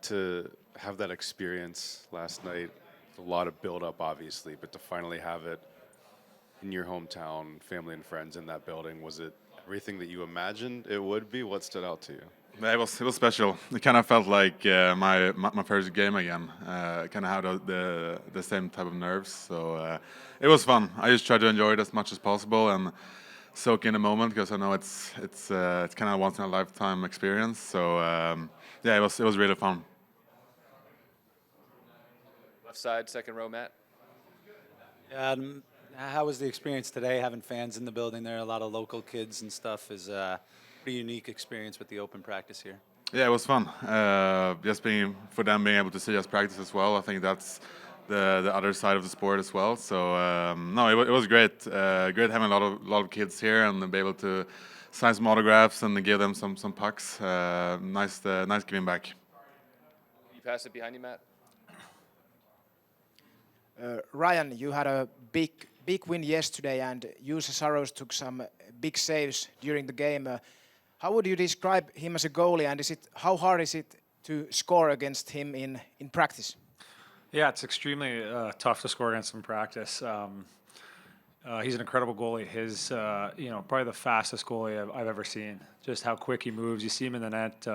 to have that experience last night? A lot of build-up, obviously, but to finally have it in your hometown, family and friends in that building, was it everything that you imagined it would be? What stood out to you? Yeah, it was special. It kind of felt like my first game again. Kind of had the same type of nerves, so it was fun. I just tried to enjoy it as much as possible and soak in the moment because I know it's kind of a once in a lifetime experience. So yeah, it was really fun. Left side, second row, Matt. How was the experience today? Having fans in the building there, a lot of local kids and stuff, is a pretty unique experience with the open practice here. Yeah, it was fun. Just being able to see us practice as well. I think that's the other side of the sport as well. So no, it was great. Great having a lot of kids here and be able to sign some autographs and give them some pucks. Nice giving back. You pass it behind you, Matt. Ryan, you had a big win yesterday, and Juuse Saros took some big saves during the game. How would you describe him as a goalie, and how hard is it to score against him in practice? Yeah, it's extremely tough to score against him in practice. He's an incredible goalie. His, probably the fastest goalie I've ever seen. Just how quick he moves. You see him in the net.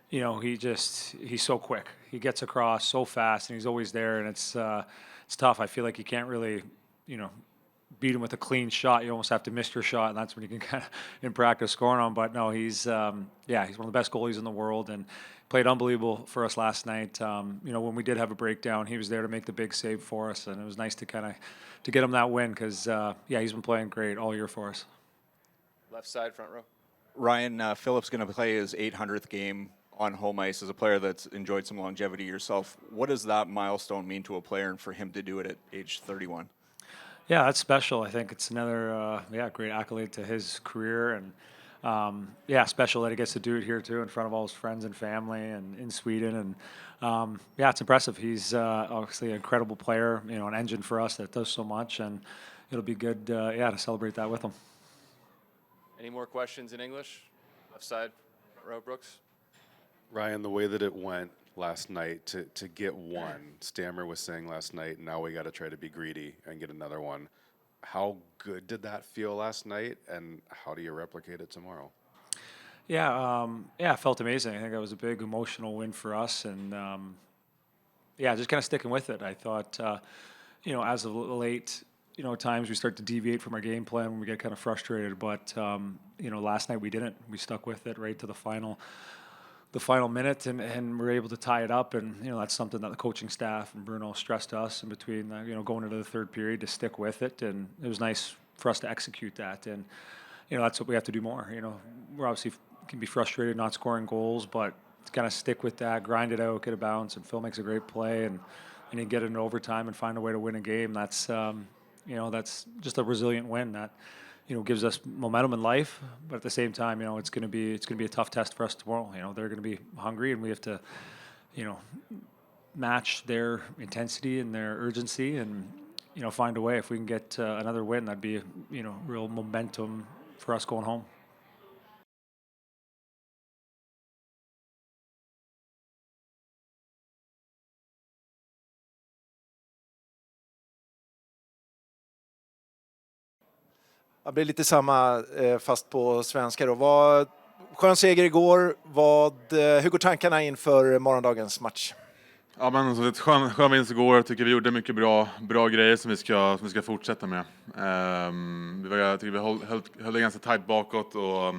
He's so quick. He gets across so fast, and he's always there. And it's tough. I feel like you can't really, beat him with a clean shot. You almost have to miss your shot, and that's when you can kind of in practice scoring on. But no, he's one of the best goalies in the world, and played unbelievable for us last night. When we did have a breakdown, he was there to make the big save for us, and it was nice to to get him that win because he's been playing great all year for us. Left side, front row. Ryan, Philip's going to play his 800th game on home ice. As a player that's enjoyed some longevity yourself, what does that milestone mean to a player and for him to do it at age 31? Yeah, that's special. I think it's another great accolade to his career, and special that he gets to do it here too in front of all his friends and family and in Sweden. And it's impressive. He's obviously an incredible player, an engine for us that does so much, and it'll be good to celebrate that with him. Any more questions in English? Left side, front row, Brooks. Ryan, the way that it went last night to get one, Stammer was saying last night, now we got to try to be greedy and get another one. How good did that feel last night, and how do you replicate it tomorrow? It felt amazing. I think that was a big emotional win for us, and just kind of sticking with it. I thought, as of late, at times we start to deviate from our game plan when we get kind of frustrated, but last night we didn't. We stuck with it right to the final minute, and we're able to tie it up. And that's something that the coaching staff and Bruno stressed to us in between going into the third period, to stick with it. And it was nice for us to execute that, and that's what we have to do more. We're obviously can be frustrated not scoring goals, but to kind of stick with that, grind it out, get a bounce, and Phil makes a great play, and you get it in overtime and find a way to win a game. That's that's just a resilient win that gives us momentum in life, but at the same time, it's going to be a tough test for us tomorrow. They're going to be hungry, and we have to, match their intensity and their urgency, and find a way. If we can get another win, that'd be real momentum for us going home. Det blir lite samma fast på svenska då. Skön seger igår. Hur går tankarna inför morgondagens match? Ja, men så ett skön vinst igår. Jag tycker vi gjorde mycket bra grejer som vi ska fortsätta med. Jag tycker vi höll det ganska tajt bakåt, och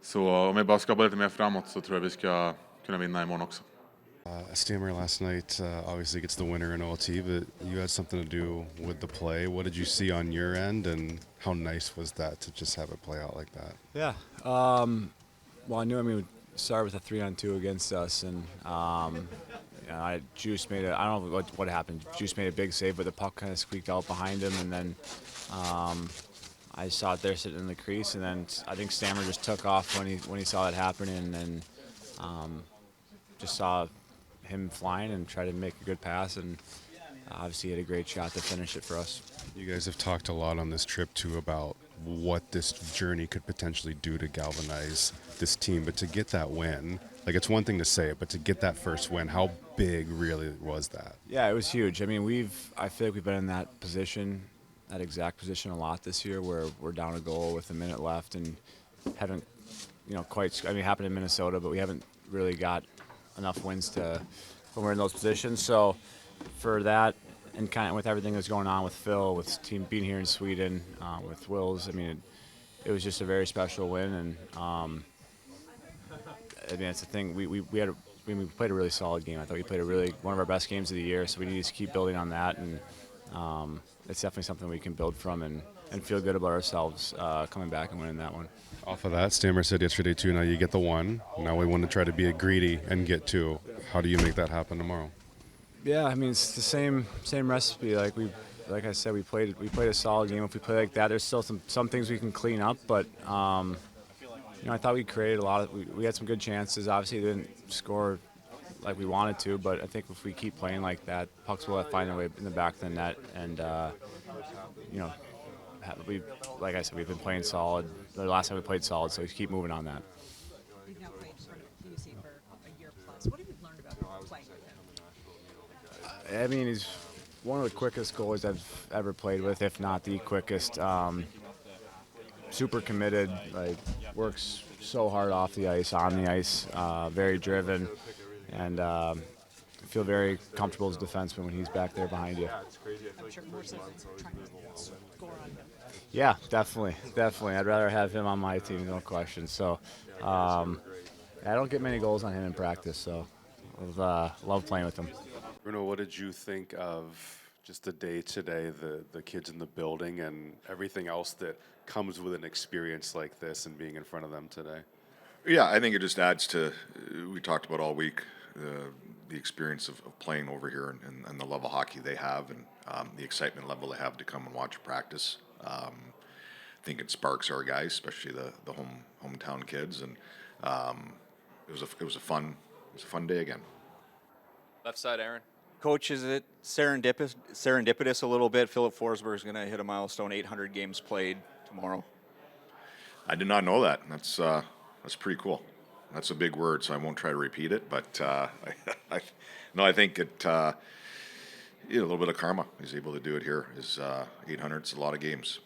så om vi bara skapar lite mer framåt så tror jag vi ska kunna vinna imorgon också. Stammer last night obviously gets the winner in OT, but you had something to do with the play. What did you see on your end, and how nice was that to just have it play out like that? Yeah. Well, I knew we would start with a 3-on-2 against us, and Juice made I don't know what happened. Juice made a big save, but the puck kind of squeaked out behind him, and then I saw it there sitting in the crease, and then I think Stammer just took off when he saw it happening, and just saw him flying and try to make a good pass, and obviously he had a great shot to finish it for us. You guys have talked a lot on this trip too about what this journey could potentially do to galvanize this team, but to get that win, Like, it's one thing to say it, but to get that first win, how big really was that? Yeah, it was huge. I mean, I feel like we've been in that position, that exact position a lot this year, where we're down a goal with a minute left and haven't, quite. I mean, it happened in Minnesota, but we haven't really got enough wins to when we're in those positions. So for that, and kind of with everything that's going on with Phil, with team being here in Sweden, with Wills, I mean, it was just a very special win, and I mean, it's the thing. We played a really solid game. I thought we played one of our best games of the year. So we need to keep building on that, and it's definitely something we can build from and feel good about ourselves coming back and winning that one. Off of that, Stammer said yesterday too, now you get the one. Now we want to try to be greedy and get two. How do you make that happen tomorrow? Yeah, I mean, it's the same recipe. Like I said, we played a solid game. If we play like that, there's still some things we can clean up, but I thought we created a lot of. We had some good chances. Obviously, didn't score like we wanted to, but I think if we keep playing like that, pucks will find their way in the back of the net. And like I said, we've been playing solid. The last time we played solid, so we keep moving on that. You've now played for UC for a year plus. What have you learned about playing with him? I mean, he's one of the quickest goalies I've ever played with, if not the quickest. Super committed, works so hard off the ice, on the ice, very driven, and I feel very comfortable as a defenseman when he's back there behind you. I'm sure Mercer's trying to score on him. Yeah, definitely. I'd rather have him on my team, no question. So I don't get many goals on him in practice, so I love playing with him. Bruno, what did you think of just the day today, the kids in the building and everything else that comes with an experience like this and being in front of them today? Yeah, I think it just adds to, we talked about all week, the experience of playing over here and the level of hockey they have and the excitement level they have to come and watch practice. I think it sparks our guys, especially the hometown kids, and it was a fun day again. Left side, Aaron. Coach, is it serendipitous a little bit? Philip Forsberg is going to hit a milestone 800 games played tomorrow. I did not know that. That's pretty cool. That's a big word, so I won't try to repeat it. But I think it. A little bit of karma. He's able to do it here. Is 800? It's a lot of games.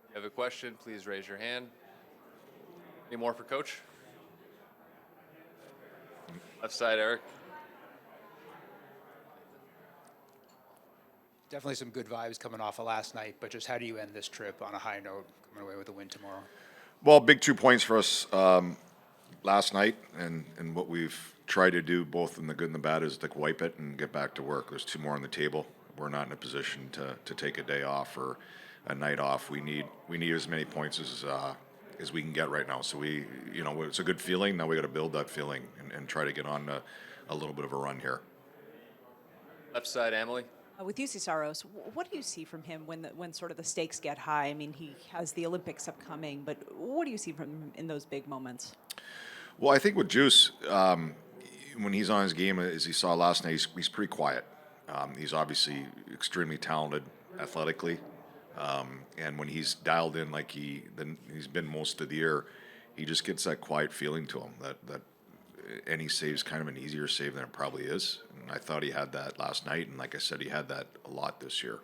If you have a question, please raise your hand. Any more for Coach? Left side, Eric. Definitely some good vibes coming off of last night, but just how do you end this trip on a high note, coming away with a win tomorrow? Well, big 2 points for us last night, and what we've tried to do, both in the good and the bad, is to wipe it and get back to work. There's 2 more on the table. We're not in a position to take a day off or a night off. We need as many points as we can get right now. So it's a good feeling. Now we got to build that feeling and try to get on a little bit of a run here. Left side, Emily. With UC Saros, what do you see from him when sort of the stakes get high? I mean, he has the Olympics upcoming, but what do you see from him in those big moments? Well, I think with Juice, when he's on his game, as you saw last night, he's pretty quiet. He's obviously extremely talented athletically, and when he's dialed in like he's been most of the year, he just gets that quiet feeling to him that any save's kind of an easier save than it probably is. And I thought he had that last night, and like I said, he had that a lot this year.